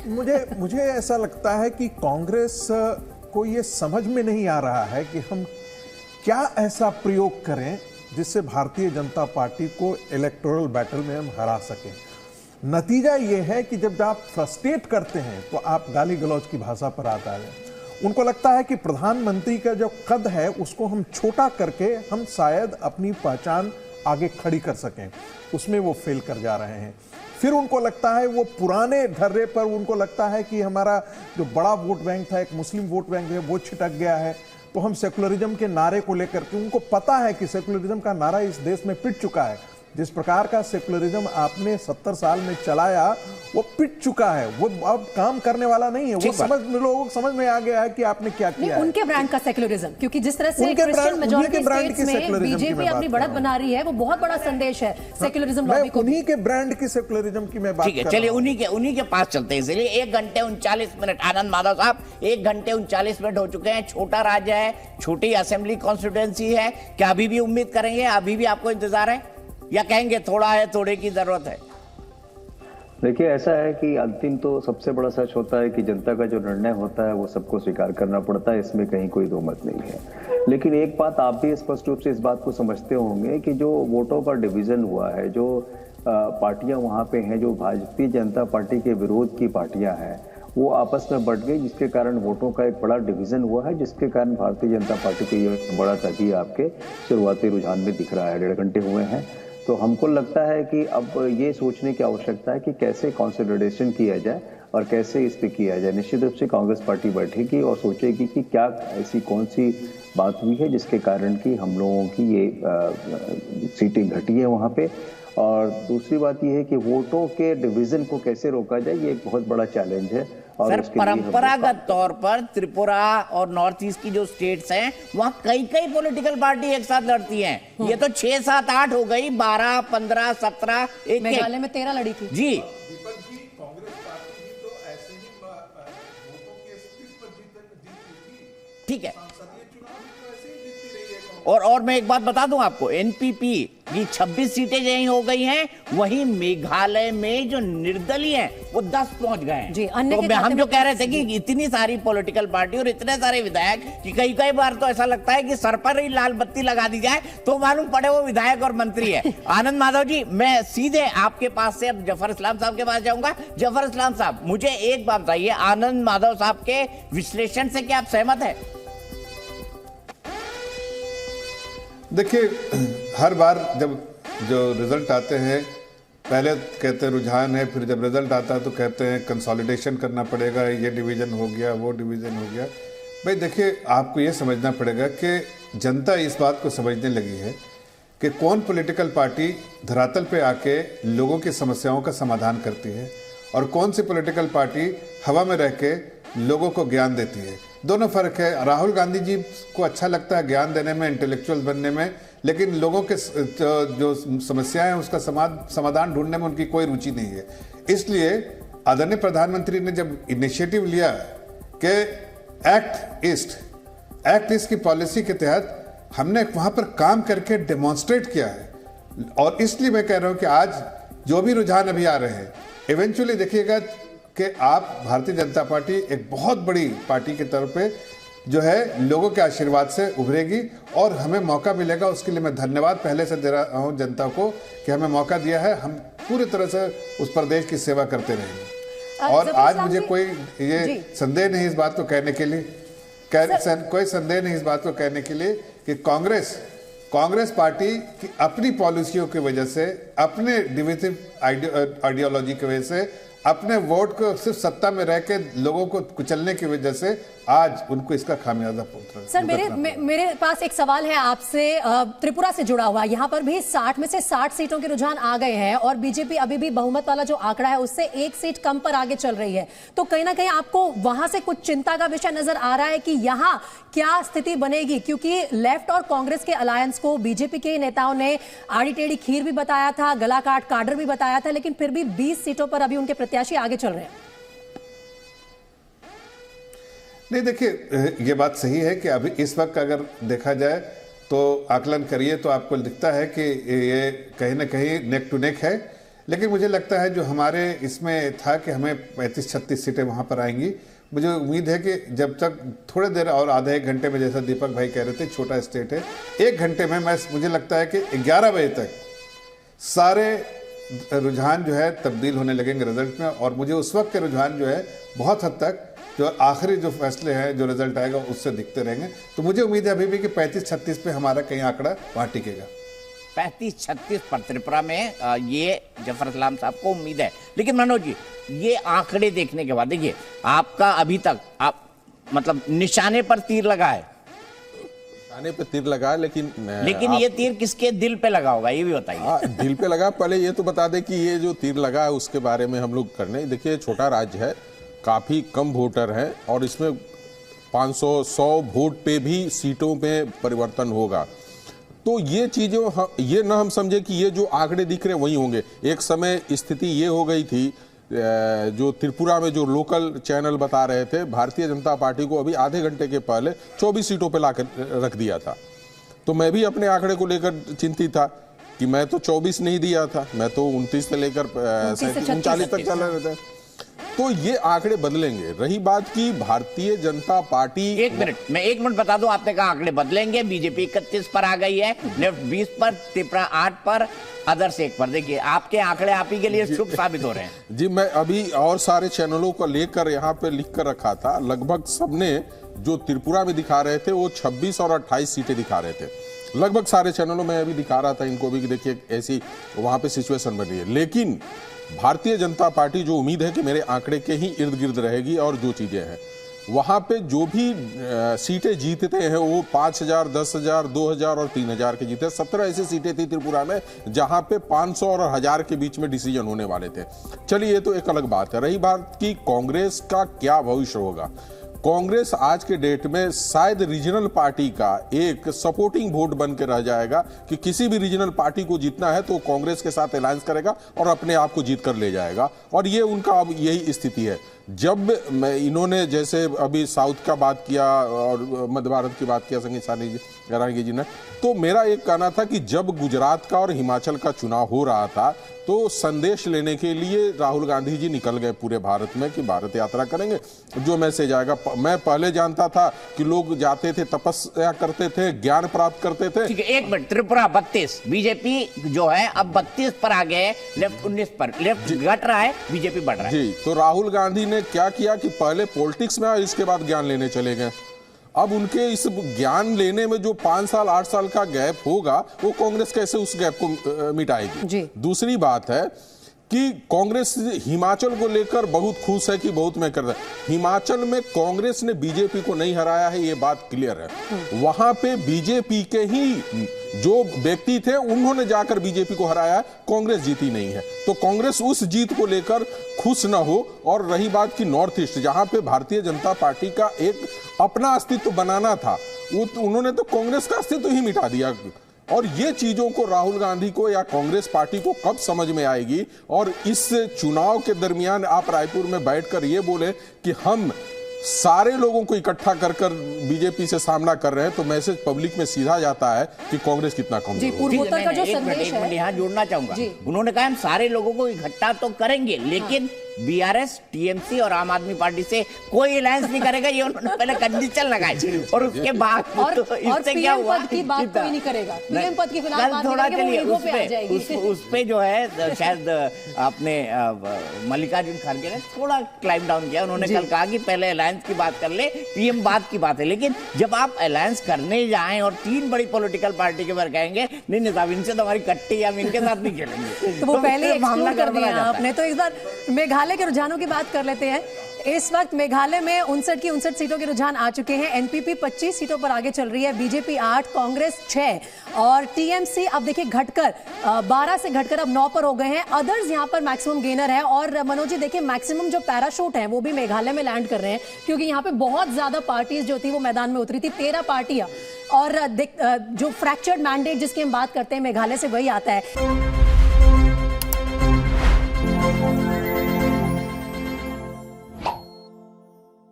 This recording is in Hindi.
मुझे मुझे ऐसा लगता है कि कांग्रेस को ये समझ में नहीं आ रहा है कि हम क्या ऐसा प्रयोग करें जिससे भारतीय जनता पार्टी को इलेक्टोरल बैटल में हम हरा सकें। नतीजा ये है कि जब आप फ्रस्ट्रेट करते हैं तो आप गाली गलौज की भाषा पर आता है। उनको लगता है कि प्रधानमंत्री का जो कद है उसको हम छोटा करके हम शायद अपनी पहचान आगे खड़ी कर सकें, उसमें वो फेल कर जा रहे हैं। फिर उनको लगता है वो पुराने ढर्रे पर उनको लगता है कि हमारा जो बड़ा वोट बैंक था, एक मुस्लिम वोट बैंक है, वो छिटक गया है, तो हम सेकुलरिज्म के नारे को लेकर के, उनको पता है कि सेकुलरिज्म का नारा इस देश में पिट चुका है। जिस प्रकार का सेकुलरिज्म आपने 70 साल में चलाया वो पिट चुका है, वो अब काम करने वाला नहीं है। वो लोगों को समझ में आ गया है कि आपने क्या किया है। उनके ब्रांड का सेकुलरिज्म, क्योंकि जिस तरह से क्रिश्चियन मेजॉरिटी स्टेट्स में बीजेपी अपनी बढ़त बना रही है, वो बहुत बड़ा संदेश है सेकुलरिज्म लॉबी को। उन्हीं के ब्रांड की सेकुलरिज्म की मैं बात कर रहा हूं। चलिए उन्हीं के पास चलते हैं। इसलिए 1 घंटे 39 मिनट आनंद माधव साहब, 1 घंटे 39 मिनट हो चुके हैं। छोटा राज्य है, छोटी असेंबली कॉन्स्टिट्यूएंसी है, क्या अभी भी उम्मीद करेंगे, अभी भी आपको इंतजार है, या कहेंगे थोड़ा है, थोड़े की जरूरत है? देखिए, ऐसा है कि अंतिम तो सबसे बड़ा सच होता है कि जनता का जो निर्णय होता है वो सबको स्वीकार करना पड़ता है, इसमें कहीं कोई दो मत नहीं है। लेकिन एक बात आप भी स्पष्ट रूप से इस बात को समझते होंगे कि जो वोटों का डिवीजन हुआ है, जो पार्टियां वहां पे हैं, जो भारतीय जनता पार्टी के विरोध की पार्टियां हैं, वो आपस में बढ़ गई, जिसके कारण वोटों का एक बड़ा डिवीजन हुआ है, जिसके कारण भारतीय जनता पार्टी को ये बड़ा तकी आपके शुरुआती रुझान में दिख रहा है। 1.5 घंटे हुए हैं, तो हमको लगता है कि अब ये सोचने की आवश्यकता है कि कैसे कंसोलिडेशन किया जाए और कैसे इस पे किया जाए। निश्चित रूप से कांग्रेस पार्टी बैठेगी और सोचेगी कि क्या ऐसी कौन सी बात हुई है जिसके कारण कि हम लोगों की ये सीटें घटी है वहाँ पे। और दूसरी बात यह है कि वोटों के डिवीजन को कैसे रोका जाए, ये एक बहुत बड़ा चैलेंज है। और सर, परंपरागत तौर पर त्रिपुरा और नॉर्थ ईस्ट की जो स्टेट्स हैं, वहां कई पॉलिटिकल पार्टी एक साथ लड़ती हैं। ये तो 6, 7, 8 हो गई, 12, 15, 17, एक मेघालय में 13 लड़ी थी जी। ठीक है। और मैं एक बात बता दूं आपको, एनपीपी की 26 सीटें यही हो गई हैं, वहीं मेघालय में जो निर्दलीय हैं वो 10 पहुंच गए हैं। जी, तो हम जो कह रहे थे कि इतनी सारी पॉलिटिकल पार्टी और इतने सारे विधायक कि कई बार तो ऐसा लगता है कि सर पर ही लाल बत्ती लगा दी जाए तो मालूम पड़े वो विधायक और मंत्री है। आनंद माधव जी, मैं सीधे आपके पास से अब जफर इस्लाम साहब के पास जाऊंगा। जफर इस्लाम साहब, मुझे एक बात बताइए, आनंद माधव साहब के विश्लेषण से क्या आप सहमत है? देखिए, हर बार जब जो रिजल्ट आते हैं, पहले कहते हैं रुझान है, फिर जब रिजल्ट आता है तो कहते हैं कंसोलिडेशन करना पड़ेगा, ये डिवीज़न हो गया, वो डिवीज़न हो गया। भाई देखिए, आपको ये समझना पड़ेगा कि जनता इस बात को समझने लगी है कि कौन पॉलिटिकल पार्टी धरातल पे आके लोगों की समस्याओं का समाधान करती है और कौन सी पॉलिटिकल पार्टी हवा में रह के लोगों को ज्ञान देती है। दोनों फर्क है। राहुल गांधी जी को अच्छा लगता है ज्ञान देने में, इंटेलेक्चुअल बनने में, लेकिन लोगों के जो समस्याएं हैं उसका समाधान ढूंढने में उनकी कोई रुचि नहीं है। इसलिए आदरणीय प्रधानमंत्री ने जब इनिशिएटिव लिया कि एक्ट ईस्ट की पॉलिसी के तहत हमने वहां पर काम करके डेमोन्स्ट्रेट किया है, और इसलिए मैं कह रहा हूं कि आज जो भी रुझान अभी आ रहे हैं, इवेंचुअली देखिएगा कि आप भारतीय जनता पार्टी एक बहुत बड़ी पार्टी के तौर पे जो है लोगों के आशीर्वाद से उभरेगी और हमें मौका मिलेगा। उसके लिए मैं धन्यवाद पहले से दे रहा हूं जनता को कि हमें मौका दिया है। हम पूरी तरह से उस प्रदेश की सेवा करते रहेंगे। और आज मुझे कोई ये संदेह नहीं इस बात को कहने के लिए, कोई संदेह नहीं इस बात को कहने के लिए कि कांग्रेस पार्टी की अपनी पॉलिसियों की वजह से, अपने डिविजिव आइडियोलॉजी की वजह से, अपने वोट को सिर्फ सत्ता में रह के लोगों को कुचलने की वजह से आज उनको इसका खामियाजा भुगतना। सर, मेरे पास एक सवाल है आपसे, त्रिपुरा से जुड़ा हुआ। यहाँ पर भी 60 में से 60 सीटों के रुझान आ गए हैं और बीजेपी अभी भी बहुमत वाला जो आंकड़ा है उससे 1 सीट कम पर आगे चल रही है। तो कहीं ना कहीं आपको वहां से कुछ चिंता का विषय नजर आ रहा है कि यहाँ क्या स्थिति बनेगी, क्योंकि लेफ्ट और कांग्रेस के अलायंस को बीजेपी के नेताओं ने आड़ी टेढ़ी खीर भी बताया था, गला काट काडर भी बताया था, लेकिन फिर भी 20 सीटों पर अभी उनके प्रत्याशी आगे चल रहे हैं। नहीं, देखिए, ये बात सही है कि अभी इस वक्त अगर देखा जाए तो आकलन करिए तो आपको दिखता है कि ये कहीं ना कहीं नेक टू नेक है। लेकिन मुझे लगता है जो हमारे इसमें था कि हमें 35-36 सीटें वहां पर आएंगी, मुझे उम्मीद है कि जब तक थोड़ी देर और आधा एक घंटे में, जैसा दीपक भाई कह रहे थे छोटा स्टेट है, एक घंटे में मुझे लगता है कि 11 बजे तक सारे रुझान जो है तब्दील होने लगेंगे रिजल्ट में, और मुझे उस वक्त के रुझान जो है बहुत हद तक जो आखिरी जो फैसले हैं, जो रिजल्ट आएगा उससे दिखते रहेंगे। तो मुझे उम्मीद है अभी भी कि 35-36 पे हमारा कहीं आंकड़ा वहां टिकेगा। 35-36 पर त्रिपुरा में ये जफर इस्लाम साहब को उम्मीद है। लेकिन मनोज जी, ये आंकड़े देखने के बाद देखिए, आपका अभी तक आप मतलब निशाने पर तीर लगा है, निशाने पे तीर लगा है, लेकिन ये तीर किसके दिल पे लगा होगा ये भी बताइए। दिल पे लगा। पहले ये तो बता दे कि ये जो तीर लगा है उसके बारे में हम लोग करने, देखिए छोटा राज्य है, काफी कम वोटर हैं, और इसमें 500-100 वोट पे भी सीटों में परिवर्तन होगा। तो ये चीज़ों ये ना हम समझे कि ये जो आंकड़े दिख रहे वही होंगे। एक समय स्थिति ये हो गई थी, जो त्रिपुरा में जो लोकल चैनल बता रहे थे, भारतीय जनता पार्टी को अभी आधे घंटे के पहले 24 सीटों पे लाकर रख दिया था। तो मैं भी अपने आंकड़े को लेकर चिंतित था कि मैं तो 24 नहीं दिया था, मैं तो 29 से लेकर 39 तक चल रहे थे। तो ये आंकड़े बदलेंगे। रही बात की भारतीय जनता पार्टी, मैं एक मिनट बता दूं, आपने कहा आंकड़े बदलेंगे। बीजेपी 31 पर आ गई है, लेफ्ट 20 पर, त्रिपुरा 8 पर, अदर्स 1 पर। देखिए आपके आंकड़े आप ही के लिए शुभ साबित हो रहे हैं। जी, मैं अभी और सारे चैनलों को लेकर यहाँ पे लिख कर रखा था, लगभग सबने जो त्रिपुरा में दिखा रहे थे वो 26 और 28 सीटें दिखा रहे थे। लगभग सारे चैनलों में अभी दिखा रहा था इनको भी कि देखिए ऐसी वहां पे सिचुएशन बन रही है। लेकिन भारतीय जनता पार्टी जो उम्मीद है कि मेरे आंकड़े के ही इर्द गिर्द रहेगी, और जो चीजें हैं वहां पे जो भी सीटें जीतते हैं वो 5,000, 10,000, 2,000 और 3,000 के जीते। 17 ऐसी सीटें थी त्रिपुरा में जहां पे 500 और 1,000 के बीच में डिसीजन होने वाले थे। चलिए ये तो एक अलग बात है। रही बात की कांग्रेस का क्या भविष्य होगा, कांग्रेस आज के डेट में शायद रीजनल पार्टी का एक सपोर्टिंग वोट बन के रह जाएगा कि किसी भी रीजनल पार्टी को जीतना है तो कांग्रेस के साथ अलायंस करेगा और अपने आप को जीत कर ले जाएगा। और ये उनका अब यही स्थिति है। जब इन्होंने जैसे अभी साउथ का बात किया और मध्य भारत की बात किया संगीत रानी जी ने, तो मेरा एक कहना था कि जब गुजरात का और हिमाचल का चुनाव हो रहा था तो संदेश लेने के लिए राहुल गांधी जी निकल गए पूरे भारत में कि भारत यात्रा करेंगे, जो मैसेज आएगा। मैं पहले जानता था कि लोग जाते थे, तपस्या करते थे, ज्ञान प्राप्त करते थे। ठीक है, एक मिनट, त्रिपुरा 32, बीजेपी जो है अब 32 पर आ गए, लेफ्ट 19 पर, लेफ्ट घट रहा है, बीजेपी बढ़ रहा है। जी, तो राहुल गांधी ने क्या किया कि पहले पॉलिटिक्स में और इसके बाद ज्ञान लेने चले गए। अब उनके इस ज्ञान लेने में जो 5 साल 8 साल का गैप होगा, वो कांग्रेस कैसे उस गैप को मिटाएगी। दूसरी बात है कि कांग्रेस हिमाचल को लेकर बहुत खुश है कि बहुत मैं कर रहा है। हिमाचल में कांग्रेस ने बीजेपी को नहीं हराया है, ये बात क्लियर है। वहां पे बीजेपी के ही जो व्यक्ति थे उन्होंने जाकर बीजेपी को हराया, कांग्रेस जीती नहीं है। तो कांग्रेस उस जीत को लेकर खुश ना हो। और रही बात की नॉर्थ ईस्ट, जहां पे भारतीय जनता पार्टी का एक अपना अस्तित्व बनाना था, उन्होंने तो कांग्रेस का अस्तित्व ही मिटा दिया। और ये चीजों को राहुल गांधी को या कांग्रेस पार्टी को कब समझ में आएगी। और इस चुनाव के दरमियान आप रायपुर में बैठकर ये बोले कि हम सारे लोगों को इकट्ठा कर बीजेपी से सामना कर रहे हैं, तो मैसेज पब्लिक में सीधा जाता है कि कांग्रेस कितना कमजोर है। पूर्वोत्तर का जो संदेश है, यहाँ जोड़ना चाहूंगा, उन्होंने कहा हम सारे लोगों को इकट्ठा तो करेंगे, लेकिन बीआरएस, टीएमसी और आम आदमी पार्टी से कोई अलायंस नहीं करेगा, ये उन्होंने पहले कंडीशन लगाई। और उसके बाद तो इससे क्या हुआ, पद की बात कोई नहीं करेगा, पीएम पद की फिलहाल बात थोड़ा चलिए उस पे जो है शायद आपने मल्लिकार्जुन खड़गे ने थोड़ा क्लाइम डाउन किया। उन्होंने कल कहा कि पहले अलायंस की बात कर ले, पीएम बात की बात है। लेकिन जब आप अलायंस करने जाएं और 3 बड़ी पॉलिटिकल पार्टी के बारे कहेंगे नहीं साहब इनसे तो हमारी कट्टी, हम इनके साथ नहीं खेलेंगे, तो वो पहले एक्सक्लूड कर दिया आपने। तो इस बार मेघालय के रुझानों की बात कर लेते हैं। इस वक्त मेघालय में 59 सीटों के रुझान आ चुके हैं। एनपीपी 25 सीटों पर आगे चल रही है, बीजेपी 8, कांग्रेस 6 और टीएमसी अब देखिए घटकर 12 से घटकर अब 9 पर हो गए हैं। अदर्स यहां पर मैक्सिमम गेनर है। और मनोज जी देखिए, मैक्सिमम जो पैराशूट हैं वो भी मेघालय में लैंड कर रहे हैं, क्योंकि यहां पे बहुत ज्यादा पार्टीज जो थी वो मैदान में उतरी थी, 13 पार्टियां। और जो फ्रैक्चर्ड मैंडेट जिसकी हम बात करते हैं मेघालय से, वही आता है।